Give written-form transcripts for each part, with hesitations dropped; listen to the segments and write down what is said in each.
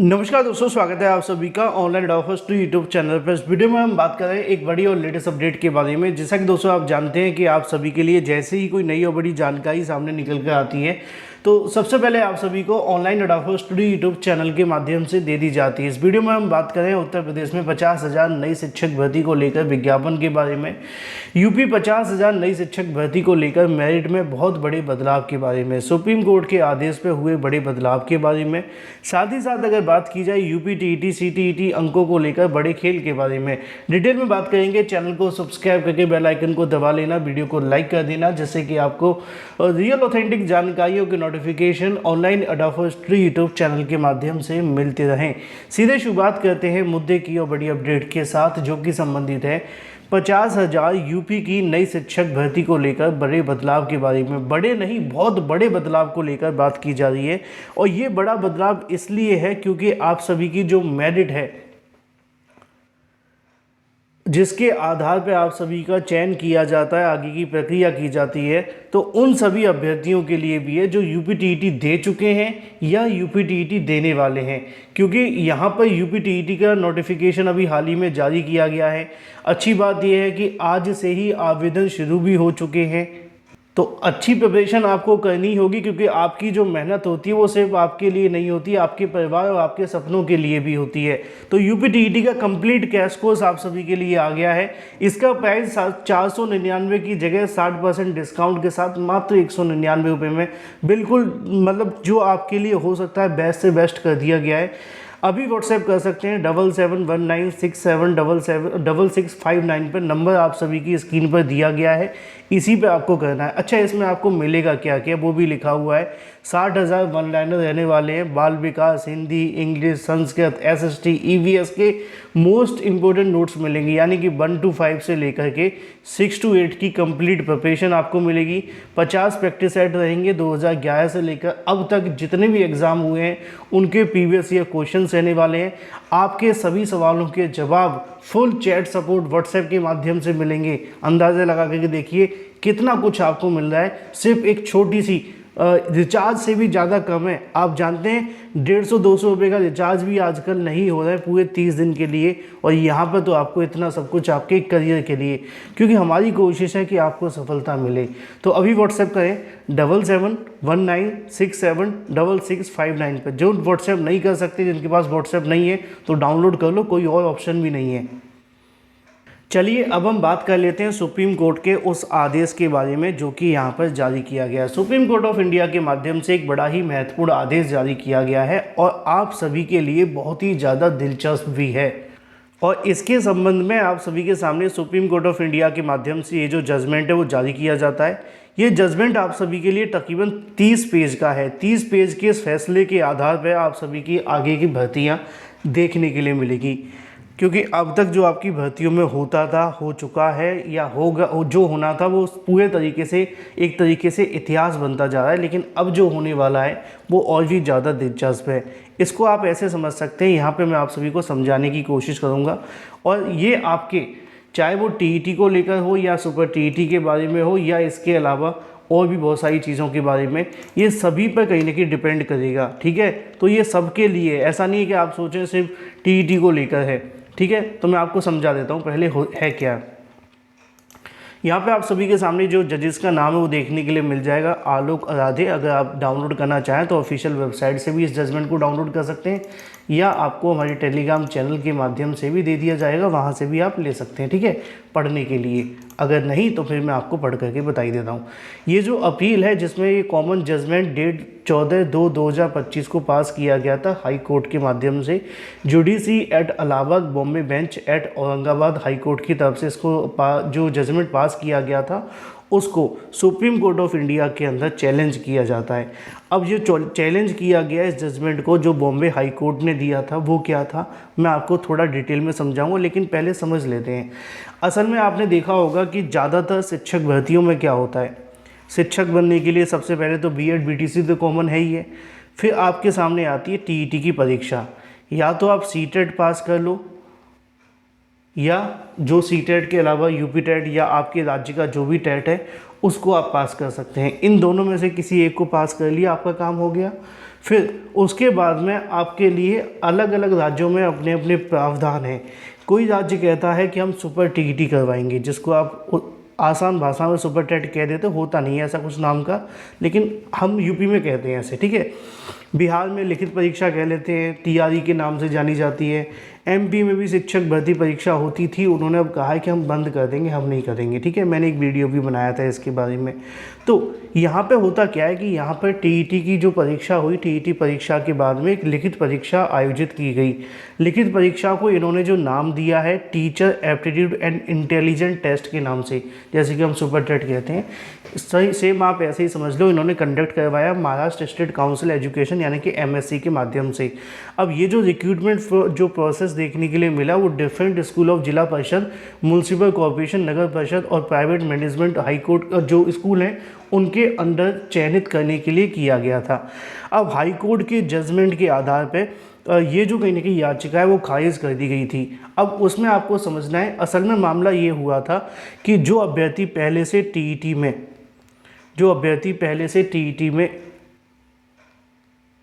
नमस्कार दोस्तों, स्वागत है आप सभी का online offers to YouTube channel पर। इस वीडियो में हम बात कर रहे हैं एक बड़ी और लेटेस्ट अपडेट के बारे में। जैसा कि दोस्तों आप जानते हैं कि आप सभी के लिए जैसे ही कोई नई और बड़ी जानकारी सामने निकल कर आती है तो सबसे पहले आप सभी को online offers to YouTube channel के माध्यम से दे दी जाती है। इस वीडियो में हम बात करें उत्तर प्रदेश में 50,000 नई शिक्षक भर्ती को लेकर विज्ञापन के बारे में, यूपी 50,000 नई शिक्षक भर्ती को लेकर मेरिट में बहुत बड़े बदलाव के बारे में, सुप्रीम कोर्ट के आदेश पर हुए बड़े बदलाव के बारे में, साथ ही साथ अगर बात की जाए यूपी टीईटी सीटीईटी अंकों को लेकर बड़े खेल के बारे में डिटेल में बात करेंगे। चैनल को सब्सक्राइब करके बेल आइकन को दबा लेना, वीडियो को लाइक कर देना, जिससे कि आपको रियल ऑथेंटिक जानकारियों के notification online offers to YouTube channel के माध्यम से मिलते रहें। सीधे शुरुआत करते हैं मुद्दे की और बड़ी अपडेट के साथ, जो कि संबंधित है 50,000 यूपी की नई शिक्षक भर्ती को लेकर बड़े बदलाव के बारे में। बड़े नहीं, बहुत बड़े बदलाव को लेकर बात की जा रही है। और ये बड़ा बदलाव इसलिए है क्योंकि आप सभी की जो मेरिट है, जिसके आधार पर आप सभी का चयन किया जाता है, आगे की प्रक्रिया की जाती है, तो उन सभी अभ्यर्थियों के लिए भी है जो यूपी टीईटी दे चुके हैं या यूपी टीईटी देने वाले हैं। क्योंकि यहाँ पर यूपी टीईटी का नोटिफिकेशन अभी हाल ही में जारी किया गया है। अच्छी बात यह है कि आज से ही आवेदन शुरू भी हो चुके हैं। तो अच्छी प्रिपरेशन आपको करनी होगी, क्योंकि आपकी जो मेहनत होती है वो सिर्फ आपके लिए नहीं होती, आपके परिवार और आपके सपनों के लिए भी होती है। तो यूपी टीईटी का कंप्लीट कैश कोर्स आप सभी के लिए आ गया है। इसका प्राइस 499 की जगह 60% डिस्काउंट के साथ मात्र 199 रुपये में, बिल्कुल मतलब जो आपके लिए हो सकता है बेस्ट से बेस्ट कर दिया गया है। अभी व्हाट्सएप कर सकते हैं 7719676659 पर। नंबर आप सभी की स्क्रीन पर दिया गया है, इसी पे आपको करना है। अच्छा, इसमें आपको मिलेगा क्या क्या, वो भी लिखा हुआ है। 60,000 वन लाइनर रहने वाले हैं। बाल विकास, Hindi, English, Sanskrit, SST, EVS के मोस्ट इंपॉर्टेंट नोट्स मिलेंगे, यानी कि 1 to 5 से लेकर के 6 to 8 की कंप्लीट प्रिपरेशन आपको मिलेगी। 50 प्रैक्टिस सेट रहेंगे। 2011 से लेकर अब तक जितने भी एग्जाम हुए हैं उनके प्रीवियस ईयर क्वेश्चन रहने वाले हैं। आपके सभी सवालों के जवाब फुल चैट सपोर्ट व्हाट्सएप के माध्यम से मिलेंगे। अंदाज़ा लगा करके देखिए कितना कुछ आपको मिल रहा है, सिर्फ एक छोटी सी रिचार्ज से भी ज़्यादा कम है। आप जानते हैं 150-200 रुपये का रिचार्ज भी आजकल नहीं हो रहा है पूरे 30 दिन के लिए, और यहाँ पर तो आपको इतना सब कुछ आपके करियर के लिए, क्योंकि हमारी कोशिश है कि आपको सफलता मिले। तो अभी व्हाट्सएप करें 7719676659 पर। जो व्हाट्सएप नहीं कर सकते, जिनके पास व्हाट्सएप नहीं है, तो डाउनलोड कर लो, कोई और ऑप्शन भी नहीं है। चलिए अब हम बात कर लेते हैं सुप्रीम कोर्ट के उस आदेश के बारे में जो कि यहाँ पर जारी किया गया है। सुप्रीम कोर्ट ऑफ इंडिया के माध्यम से एक बड़ा ही महत्वपूर्ण आदेश जारी किया गया है और आप सभी के लिए बहुत ही ज़्यादा दिलचस्प भी है। और इसके संबंध में आप सभी के सामने सुप्रीम कोर्ट ऑफ इंडिया के माध्यम से ये जो जजमेंट है वो जारी किया जाता है। ये जजमेंट आप सभी के लिए तकरीबन 30 पेज का है। 30 पेज के इस फैसले के आधार पर आप सभी की आगे की भर्तियाँ देखने के लिए मिलेगी, क्योंकि अब तक जो आपकी भर्तियों में होता था, हो चुका है या होगा, जो होना था वो पूरे तरीके से एक तरीके से इतिहास बनता जा रहा है। लेकिन अब जो होने वाला है वो और भी ज़्यादा दिलचस्प है। इसको आप ऐसे समझ सकते हैं, यहाँ पे मैं आप सभी को समझाने की कोशिश करूँगा। और ये आपके चाहे वो टीईटी को लेकर हो या सुपर टीईटी के बारे में हो या इसके अलावा और भी बहुत सारी चीज़ों के बारे में, ये सभी पर कहीं ना कहीं डिपेंड करेगा। ठीक है, तो ये सबके लिए, ऐसा नहीं है कि आप सोचें सिर्फ टीईटी को लेकर है। ठीक है, तो मैं आपको समझा देता हूँ पहले है क्या। यहाँ पे आप सभी के सामने जो जजेस का नाम है वो देखने के लिए मिल जाएगा, आलोक आराधे। अगर आप डाउनलोड करना चाहें तो ऑफिशियल वेबसाइट से भी इस जजमेंट को डाउनलोड कर सकते हैं, या आपको हमारे टेलीग्राम चैनल के माध्यम से भी दे दिया जाएगा, वहाँ से भी आप ले सकते हैं। ठीक है, पढ़ने के लिए। अगर नहीं तो फिर मैं आपको पढ़ करके बता ही देता हूँ। ये जो अपील है, जिसमें ये कॉमन जजमेंट डेट 14/2/2025 को पास किया गया था हाई कोर्ट के माध्यम से, judiciary at Allahabad Bombay bench at Aurangabad high court की तरफ से इसको जो जजमेंट पास किया गया था उसको सुप्रीम कोर्ट ऑफ इंडिया के अंदर चैलेंज किया जाता है। अब ये चैलेंज किया गया इस जजमेंट को जो बॉम्बे हाई कोर्ट ने दिया था, वो क्या था मैं आपको थोड़ा डिटेल में समझाऊंगा, लेकिन पहले समझ लेते हैं। असल में आपने देखा होगा कि ज़्यादातर शिक्षक भर्तियों में क्या होता है, शिक्षक बनने के लिए सबसे पहले तो बीएड बीटीसी तो कॉमन है ही है। फिर आपके सामने आती है टीईटी की परीक्षा। या तो आप सीटेट पास कर लो, या जो सीटेट के अलावा यूपी टेट या आपके राज्य का जो भी टेट है उसको आप पास कर सकते हैं। इन दोनों में से किसी एक को पास कर लिया, आपका काम हो गया। फिर उसके बाद में आपके लिए अलग अलग राज्यों में अपने अपने प्रावधान हैं। कोई राज्य कहता है कि हम सुपर टीईटी करवाएंगे, जिसको आप आसान भाषा में सुपर टेट कह देते, होता नहीं है ऐसा कुछ नाम का, लेकिन हम यूपी में कहते हैं ऐसे, ठीक है। बिहार में लिखित परीक्षा कह लेते हैं, टीआरई के नाम से जानी जाती है। एमपी में भी शिक्षक भर्ती परीक्षा होती थी, उन्होंने अब कहा है कि हम बंद कर देंगे, हम नहीं करेंगे, ठीक है। मैंने एक वीडियो भी बनाया था इसके बारे में। तो यहाँ पे होता क्या है कि यहाँ पर टीईटी की जो परीक्षा हुई, टीईटी परीक्षा के बाद में एक लिखित परीक्षा आयोजित की गई। लिखित परीक्षा को इन्होंने जो नाम दिया है teacher aptitude and intelligent test के नाम से, जैसे कि हम सुपर टेट कहते हैं, सही सेम आप ऐसे ही समझ लो। इन्होंने कंडक्ट करवाया महाराष्ट्र स्टेट काउंसिल एजुकेशन यानी कि एमएससी के माध्यम से। अब ये जो रिक्रूटमेंट जो प्रोसेस देखने के लिए मिला वो डिफरेंट स्कूल ऑफ जिला परिषद, म्यूनसिपल कॉर्पोरेशन, नगर परिषद और प्राइवेट मैनेजमेंट हाई कोर्ट जो स्कूल हैं उनके अंडर चयनित करने के लिए किया गया था। अब हाई कोर्ट के जजमेंट के आधार पर ये जो कहीं ना कहीं याचिका है वो खारिज कर दी गई थी। अब उसमें आपको समझना है, असल में मामला ये हुआ था कि जो अभ्यर्थी पहले से टीईटी में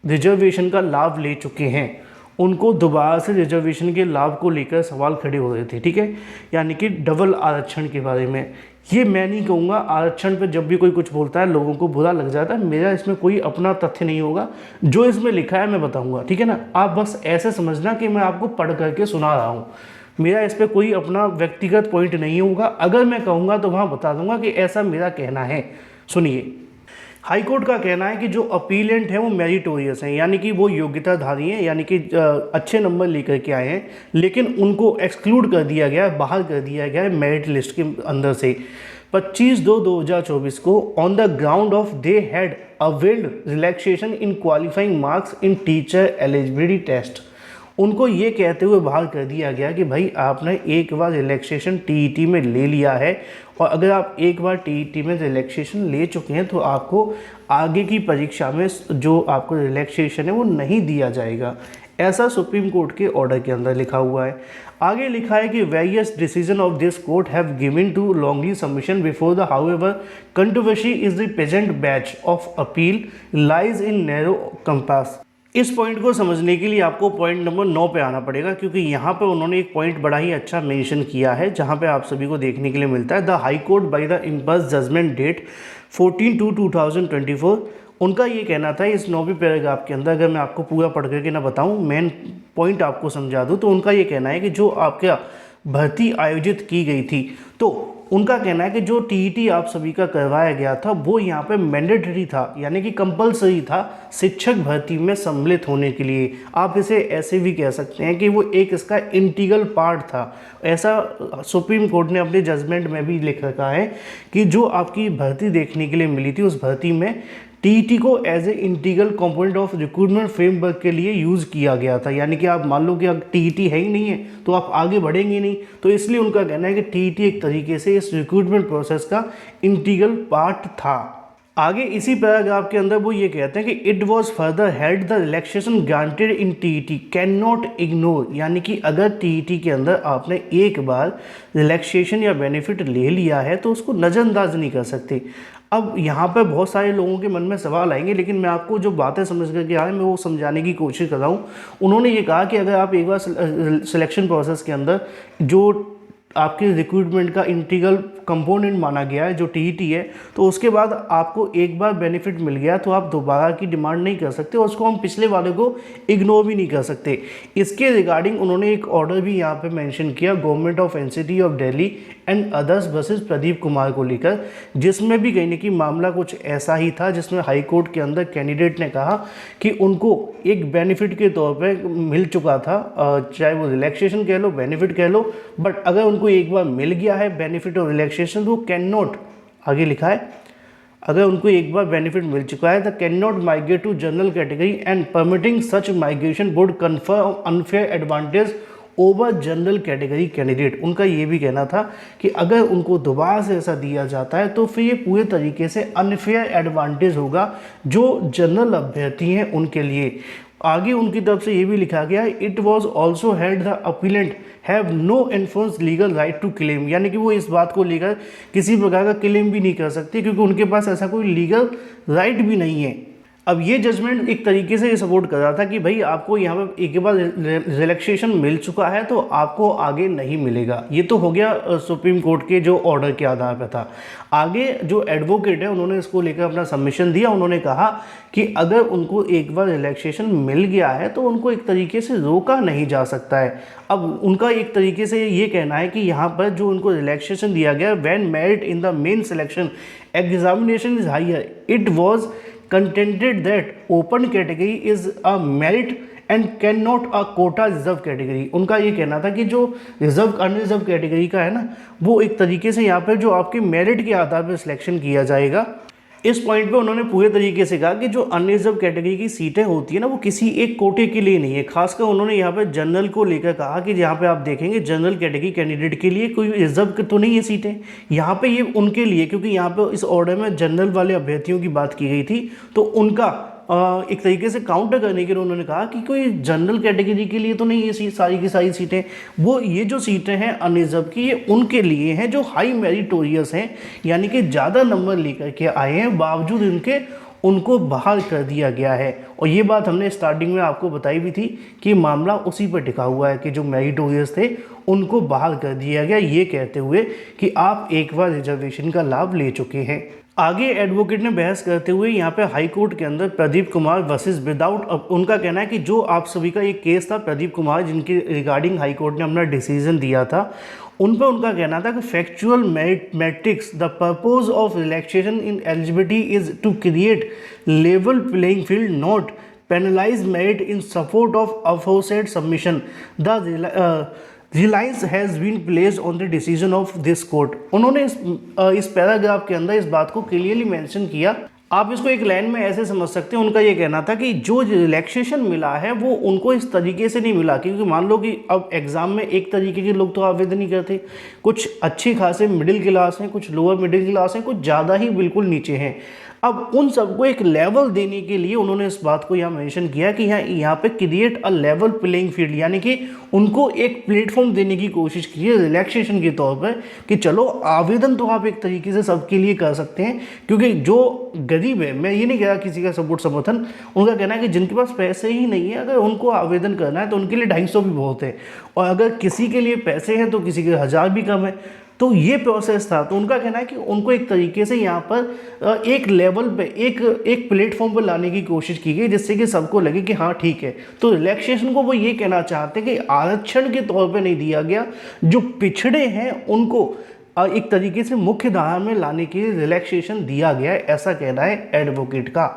रिजर्वेशन का लाभ ले चुके हैं, उनको दोबारा से रिजर्वेशन के लाभ को लेकर सवाल खड़े हो रहे थे, ठीक है। यानी कि डबल आरक्षण के बारे में। ये मैं नहीं कहूँगा, आरक्षण पे जब भी कोई कुछ बोलता है लोगों को बुरा लग जाता है, मेरा इसमें कोई अपना तथ्य नहीं होगा, जो इसमें लिखा है मैं बताऊँगा, ठीक है ना। आप बस ऐसे समझना कि मैं आपको पढ़ करके सुना रहा हूँ, मेरा इस पर कोई अपना व्यक्तिगत पॉइंट नहीं होगा। अगर मैं कहूँगा तो वहाँ बता दूंगा कि ऐसा मेरा कहना है। सुनिए, हाई कोर्ट का कहना है कि जो अपीलेंट हैं वो मेरिटोरियस हैं, यानी कि वो योग्यताधारी हैं, यानी कि अच्छे नंबर लेकर के आए हैं, लेकिन उनको एक्सक्लूड कर दिया गया है, बाहर कर दिया गया है मेरिट लिस्ट के अंदर से 25/2/2024 को, on the ground of they had availed relaxation in qualifying marks in teacher eligibility test. उनको ये कहते हुए बाहर कर दिया गया कि भाई आपने एक बार रिलैक्सेशन टीईटी में ले लिया है, और अगर आप एक बार टीईटी में रिलैक्सेशन ले चुके हैं तो आपको आगे की परीक्षा में जो आपको रिलैक्सेशन है वो नहीं दिया जाएगा। ऐसा सुप्रीम कोर्ट के ऑर्डर के अंदर लिखा हुआ है। आगे लिखा है कि various decision of this court have given to lengthy submission before the however controversy is the present batch of appeal lies in narrow compass. इस पॉइंट को समझने के लिए आपको पॉइंट नंबर 9 पे आना पड़ेगा, क्योंकि यहाँ पे उन्होंने एक पॉइंट बड़ा ही अच्छा मेंशन किया है, जहाँ पे आप सभी को देखने के लिए मिलता है the high court by the impulse judgement date 14/2/2024। उनका ये कहना था इस 9वें पैराग्राफ के अंदर, अगर मैं आपको पूरा पढ़ करके ना बताऊँ, मेन पॉइंट आपको समझा दूँ, तो उनका ये कहना है कि जो आपका भर्ती आयोजित की गई थी, तो उनका कहना है कि जो टीईटी आप सभी का करवाया गया था वो यहाँ पे मैंडेटरी था, यानी कि कंपलसरी था शिक्षक भर्ती में सम्मिलित होने के लिए। आप इसे ऐसे भी कह सकते हैं कि वो एक इसका इंटीग्रल पार्ट था। ऐसा सुप्रीम कोर्ट ने अपने जजमेंट में भी लिख रखा है कि जो आपकी भर्ती देखने के लिए मिली थी, उस भर्ती में टीईटी को as a integral component of recruitment framework के लिए यूज़ किया गया था। यानी कि आप मान लो कि अगर टीईटी है ही नहीं है तो आप आगे बढ़ेंगे नहीं, तो इसलिए उनका कहना है कि टीईटी एक तरीके से इस रिक्रूटमेंट प्रोसेस का इंटीग्रल पार्ट था। आगे इसी पैराग्राफ के अंदर वो ये कहते हैं कि it was further held the relaxation granted in TET can not ignore, यानी कि अगर टीईटी के अंदर आपने एक बार रिलैक्सेशन या बेनिफिट ले लिया है तो उसको नज़रअंदाज नहीं कर सकते। अब यहाँ पर बहुत सारे लोगों के मन में सवाल आएंगे, लेकिन मैं आपको जो बातें समझ करके आ रहा है मैं वो समझाने की कोशिश कर रहा हूँ। उन्होंने ये कहा कि अगर आप एक बार सिलेक्शन प्रोसेस के अंदर जो आपके रिक्रूटमेंट का इंटीग्रल कंपोनेंट माना गया है जो टीईटी है, तो उसके बाद आपको एक बार बेनिफिट मिल गया तो आप दोबारा की डिमांड नहीं कर सकते, और उसको हम पिछले वाले को इग्नोर भी नहीं कर सकते। इसके रिगार्डिंग उन्होंने एक ऑर्डर भी यहाँ पे मेंशन किया government of NCT of Delhi and others versus Pradeep Kumar को लेकर, जिसमें भी कहीं ना कहीं मामला कुछ ऐसा ही था, जिसमें हाई कोर्ट के अंदर कैंडिडेट ने कहा कि उनको एक बेनिफिट के तौर पर मिल चुका था, चाहे वो रिलैक्सेशन कह लो, बेनिफिट कह लो, बट अगर उनको एक बार मिल गया है बेनिफिट और रिलैक्सेशन तो कैन नॉट, आगे लिखा है अगर उनको एक बार बेनिफिट मिल चुका है तो can not migrate to general category and permitting such migration would confer unfair advantage over general category candidate. उनका ये भी कहना था कि अगर उनको दोबारा से ऐसा दिया जाता है तो फिर ये पूरे तरीके से अनफेयर एडवांटेज होगा जो जनरल अभ्यर्थी हैं उनके लिए। आगे उनकी तरफ से ये भी लिखा गया है it was also held the appellant have no enforce legal right to claim, यानी कि वो इस बात को लेकर किसी प्रकार का क्लेम भी नहीं कर सकते क्योंकि उनके पास ऐसा कोई लीगल राइट भी नहीं है। अब ये जजमेंट एक तरीके से ये सपोर्ट कर रहा था कि भाई आपको यहाँ पे एक बार रिलैक्सेशन मिल चुका है तो आपको आगे नहीं मिलेगा। ये तो हो गया सुप्रीम कोर्ट के जो ऑर्डर के आधार पर था। आगे जो एडवोकेट है उन्होंने इसको लेकर अपना सबमिशन दिया। उन्होंने कहा कि अगर उनको एक बार रिलैक्सेशन मिल गया है तो उनको एक तरीके से रोका नहीं जा सकता है। अब उनका एक तरीके से ये कहना है कि यहाँ पर जो उनको रिलैक्सेशन दिया गया, when merit in the main selection examination is higher, it was contended that open category is a merit and cannot a quota reserve category। उनका ये कहना था कि जो रिजर्व अनरिजर्व कैटेगरी का है ना, वो एक तरीके से यहाँ पर जो आपके मेरिट के आधार पर सिलेक्शन किया जाएगा। इस पॉइंट पे उन्होंने पूरे तरीके से कहा कि जो अनरिजर्व कैटेगरी की सीटें होती है ना, वो किसी एक कोटे के लिए नहीं है। खासकर उन्होंने यहाँ पे जनरल को लेकर कहा कि यहाँ पे आप देखेंगे जनरल कैटेगरी कैंडिडेट के लिए कोई रिजर्व तो नहीं है सीटें, यहाँ पे ये उनके लिए, क्योंकि यहाँ पे इस ऑर्डर में जनरल वाले अभ्यर्थियों की बात की गई थी, तो उनका एक तरीके से काउंटर करने के लिए उन्होंने कहा कि कोई जनरल कैटेगरी के लिए तो नहीं ये सारी की सारी सीटें, वो ये जो सीटें हैं अनरिजर्व की, ये उनके लिए हैं जो हाई मेरिटोरियस हैं, यानी कि ज़्यादा नंबर लेकर के आए हैं, बावजूद इनके उनको बहाल कर दिया गया है। और ये बात हमने स्टार्टिंग में आपको बताई भी थी कि मामला उसी पर टिका हुआ है कि जो मेरिटोरियस थे उनको बहाल कर दिया गया, ये कहते हुए कि आप एक बार रिजर्वेशन का लाभ ले चुके हैं। आगे एडवोकेट ने बहस करते हुए यहाँ पे हाई कोर्ट के अंदर प्रदीप कुमार वर्सेस विदाउट, उनका कहना है कि जो आप सभी का एक केस था प्रदीप कुमार जिनके रिगार्डिंग हाई कोर्ट ने अपना डिसीजन दिया था, उन पर उनका कहना था कि factual matrix the purpose of relaxation in eligibility is to create level playing field, not penalise merit in support of aforesaid submission. The reliance has been placed on the decision of this court. उन्होंने इस paragraph के अंदर इस बात को clearly mention किया। आप इसको एक लाइन में ऐसे समझ सकते हैं, उनका ये कहना था कि जो रिलैक्सेशन मिला है वो उनको इस तरीके से नहीं मिला, क्योंकि मान लो कि अब एग्ज़ाम में एक तरीके के लोग तो आवेदन नहीं करते, कुछ अच्छी खासे मिडिल क्लास हैं, कुछ लोअर मिडिल क्लास हैं, कुछ ज़्यादा ही बिल्कुल नीचे हैं। अब उन सबको एक लेवल देने के लिए उन्होंने इस बात को यहाँ मेंशन किया कि यहाँ पे create a level playing field, यानी कि उनको एक प्लेटफॉर्म देने की कोशिश की है रिलैक्सेशन के तौर पर कि चलो आवेदन तो आप एक तरीके से सबके लिए कर सकते हैं, क्योंकि जो गरीब है, मैं ये नहीं कह रहा किसी का सपोर्ट समर्थन, उनका कहना है कि जिनके पास पैसे ही नहीं है अगर उनको आवेदन करना है तो उनके लिए 250 भी बहुत है, और अगर किसी के लिए पैसे हैं तो किसी के 1000 भी कम है। तो ये प्रोसेस था। तो उनका कहना है कि उनको एक तरीके से यहाँ पर एक लेवल पे एक प्लेटफॉर्म पर लाने की कोशिश की गई, जिससे कि सबको लगे कि हाँ ठीक है। तो रिलैक्सेशन को वो ये कहना चाहते हैं कि आरक्षण के तौर पे नहीं दिया गया, जो पिछड़े हैं उनको एक तरीके से मुख्य धारा में लाने के लिए रिलैक्सेशन दिया गया है, ऐसा कहना है एडवोकेट का।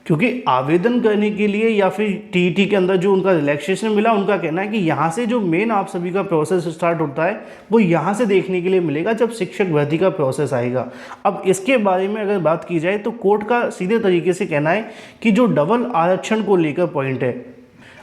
क्योंकि आवेदन करने के लिए या फिर टीईटी के अंदर जो उनका रिलैक्सेशन मिला, उनका कहना है कि यहाँ से जो मेन आप सभी का प्रोसेस स्टार्ट होता है वो यहाँ से देखने के लिए मिलेगा जब शिक्षक भर्ती का प्रोसेस आएगा। अब इसके बारे में अगर बात की जाए तो कोर्ट का सीधे तरीके से कहना है कि जो डबल आरक्षण को लेकर पॉइंट है,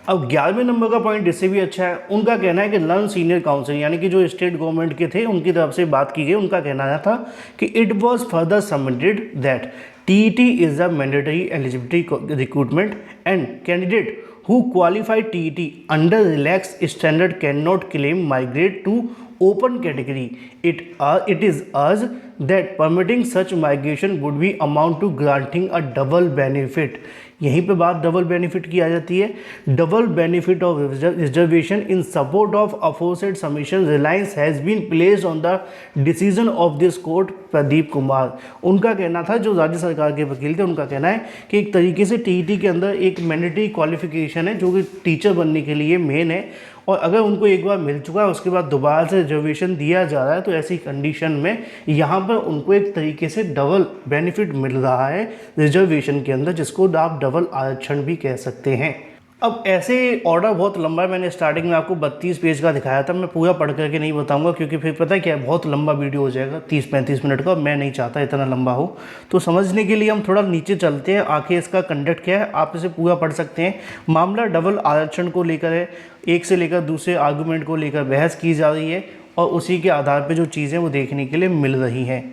अब 11वें नंबर का पॉइंट इससे भी अच्छा है। उनका कहना है कि लर्न सीनियर काउंसिल, यानी कि जो स्टेट गवर्नमेंट के थे उनकी तरफ से बात की गई, उनका कहना था कि it was further submitted that TET is a mandatory eligibility recruitment and candidate who qualify TET under relaxed standard cannot claim migrate to open category. It is urged that permitting such migration would be amount to granting a double benefit. यहीं पे बात double benefit की आ जाती है। Double benefit of reservation in support of aforesaid submission reliance has been placed on the decision of this court Pradeep Kumar. उनका कहना था, जो राज्य सरकार के वकील थे, उनका कहना है कि एक तरीके से टीईटी के अंदर एक मैंडेटरी क्वालिफिकेशन है जो कि टीचर बनने के लिए मेन है, और अगर उनको एक बार मिल चुका है उसके बाद दोबारा से रिजर्वेशन दिया जा रहा है, तो ऐसी कंडीशन में यहाँ पर उनको एक तरीके से डबल बेनिफिट मिल रहा है रिजर्वेशन के अंदर, जिसको आप डबल आरक्षण भी कह सकते हैं। अब ऐसे ऑर्डर बहुत लंबा है, मैंने स्टार्टिंग में आपको 32 पेज का दिखाया था, मैं पूरा पढ़ करके नहीं बताऊंगा क्योंकि फिर पता है क्या, बहुत लंबा वीडियो हो जाएगा 30-35 मिनट का, मैं नहीं चाहता इतना लंबा हो। तो समझने के लिए हम थोड़ा नीचे चलते हैं, आखिर इसका कंडक्ट क्या है, आप इसे पूरा पढ़ सकते हैं। मामला डबल आरक्षण को लेकर है, एक से लेकर दूसरे आर्गूमेंट को लेकर बहस की जा रही है और उसी के आधार पर जो चीज़ें वो देखने के लिए मिल रही हैं।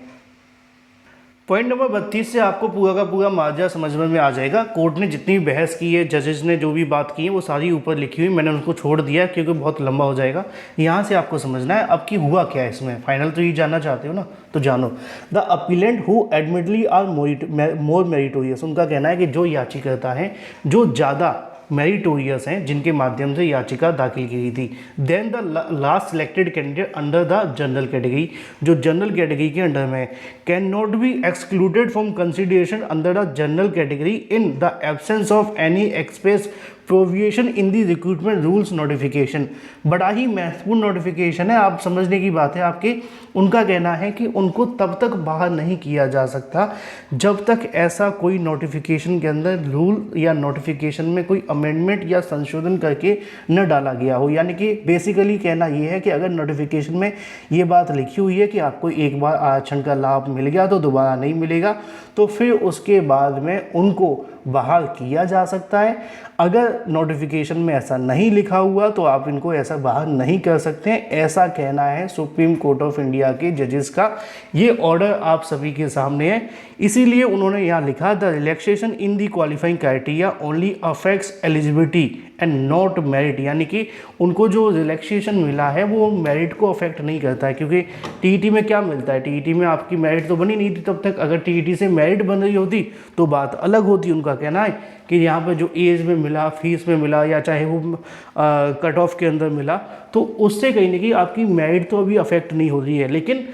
पॉइंट नंबर 32 से आपको पूरा का पूरा माजरा समझ में आ जाएगा। कोर्ट ने जितनी भी बहस की है, जजेस ने जो भी बात की है, वो सारी ऊपर लिखी हुई, मैंने उनको छोड़ दिया क्योंकि बहुत लंबा हो जाएगा। यहाँ से आपको समझना है अब कि हुआ क्या है इसमें। फाइनल तो ये जानना चाहते हो ना, तो जानो। The appellant who admittedly are more meritorious, उनका कहना है कि जो याचिकाकर्ता हैं जो ज़्यादा मेरिटोरियस हैं, जिनके माध्यम से याचिका दाखिल की गई थी, then the last selected candidate under the general category, जो जनरल कैटेगरी के अंडर में can not be excluded from consideration under the general category in the absence of any express provision in the recruitment rules notification. बड़ा ही महत्वपूर्ण notification है, आप समझने की बात है आपके। उनका कहना है कि उनको तब तक बाहर नहीं किया जा सकता जब तक ऐसा कोई नोटिफिकेशन के अंदर रूल या नोटिफिकेशन में कोई अमेंडमेंट या संशोधन करके न डाला गया हो। यानी कि बेसिकली कहना ये है कि अगर नोटिफिकेशन में ये बात लिखी हुई है कि आपको एक बार आरक्षण का लाभ मिल गया तो दोबारा नहीं मिलेगा, तो फिर उसके बाद में उनको बहाल किया जा सकता है। अगर नोटिफिकेशन में ऐसा नहीं लिखा हुआ तो आप इनको ऐसा बहाल नहीं कर सकते हैं, ऐसा कहना है सुप्रीम कोर्ट ऑफ इंडिया के जजेस का। ये ऑर्डर आप सभी के सामने है, इसीलिए उन्होंने यहाँ लिखा the relaxation in the qualifying criteria only affects eligibility and not merit. यानी कि उनको जो रिलैक्सेशन मिला है वो मेरिट को अफेक्ट नहीं करता है, क्योंकि टीईटी में क्या मिलता है, टीईटी में आपकी मेरिट तो बनी नहीं थी तब तक। अगर टीईटी से मेरिट बन रही होती तो बात अलग होती। उनका कहना है कि यहाँ पर जो एज में मिला, फीस में मिला, या चाहे वो कट ऑफ के अंदर मिला, तो उससे कहीं ना कहीं आपकी मेरिट तो अभी अफेक्ट नहीं हो रही है। लेकिन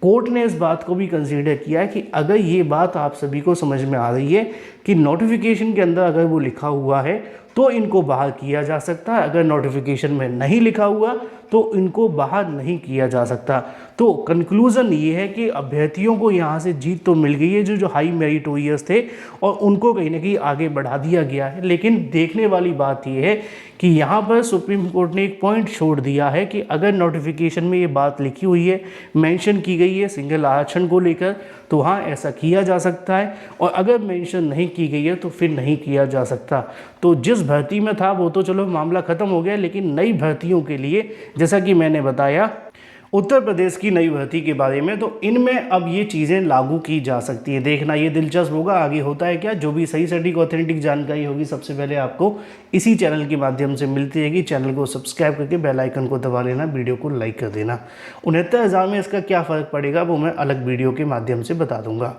कोर्ट ने इस बात को भी कंसीडर किया है कि अगर ये बात आप सभी को समझ में आ रही है कि नोटिफिकेशन के अंदर अगर वो लिखा हुआ है तो इनको बहाल किया जा सकता है, अगर नोटिफिकेशन में नहीं लिखा हुआ तो इनको बहाल नहीं किया जा सकता। तो कंक्लूज़न ये है कि अभ्यर्थियों को यहाँ से जीत तो मिल गई है जो हाई मेरिटोरियस थे, और उनको कहीं ना कहीं आगे बढ़ा दिया गया है। लेकिन देखने वाली बात ये है कि यहाँ पर सुप्रीम कोर्ट ने एक पॉइंट छोड़ दिया है कि अगर नोटिफिकेशन में ये बात लिखी हुई है, मेंशन की गई है सिंगल आरक्षण को लेकर, तो हाँ ऐसा किया जा सकता है, और अगर मेंशन नहीं की गई है तो फिर नहीं किया जा सकता। तो जिस भर्ती में था वो तो चलो मामला ख़त्म हो गया, लेकिन नई भर्तियों के लिए जैसा कि मैंने बताया उत्तर प्रदेश की नई भर्ती के बारे में, तो इनमें अब ये चीज़ें लागू की जा सकती है। देखना ये दिलचस्प होगा आगे होता है क्या। जो भी सही सटीक ऑथेंटिक जानकारी होगी सबसे पहले आपको इसी चैनल के माध्यम से मिलती रहेगी। चैनल को सब्सक्राइब करके बेल आइकन को दबा लेना, वीडियो को लाइक कर देना। 69,000 में इसका क्या फ़र्क पड़ेगा वो मैं अलग वीडियो के माध्यम से बता दूंगा।